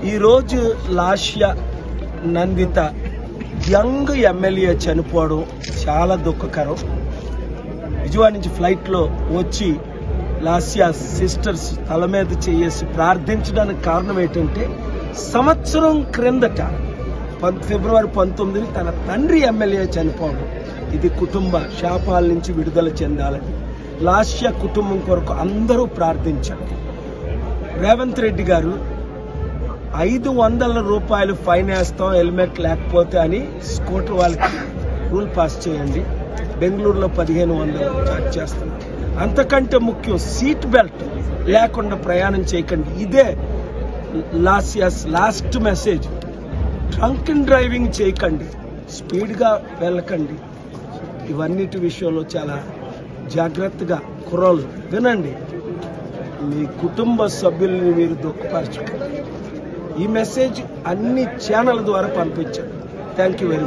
ఈరోజు Lasya Nanditha young MLA చనిపోవడం చాలా దుఃఖకరం. విజయవాడ నుంచి ఫ్లైట్లో వచ్చి లాస్య సిస్టర్స్ తల మీద చేసి ప్రార్థించడానికి కారణం ఏంటంటే, సంవత్సరం క్రిందట ఫిబ్రవరి 19 తన తండ్రి ఎమ్మెల్యే చనిపోవడం. ఇది కుటుంబ శాపాల నుంచి విడుదల చెందాలని లాస్య కుటుంబం కొరకు అందరూ ప్రార్థించండి. రేవంత్ రెడ్డి గారు 500 రూపాయలు ఫైన్ వేస్తాం హెల్మెట్ లేకపోతే అని స్కూటర్ వాళ్ళకి రూల్ పాస్ చేయండి. బెంగళూరులో 1500 చార్జ్ చేస్తున్నారు. అంతకంటే ముఖ్యం సీట్ బెల్ట్ లేకుండా ప్రయాణం చేయకండి. ఇదే లాస్యాస్ last message. Drunk and driving చేయకండి, స్పీడ్గా వెళ్ళకండి. ఇవన్నిటి విషయంలో చాలా జాగ్రత్తగా కుర్రోళ్ళు వినండి. మీ కుటుంబ సభ్యుల్ని మీరు దుఃఖపరచకండి. ఈ మెసేజ్ అన్ని ఛానల్ ద్వారా పంపించండి. Thank you very much.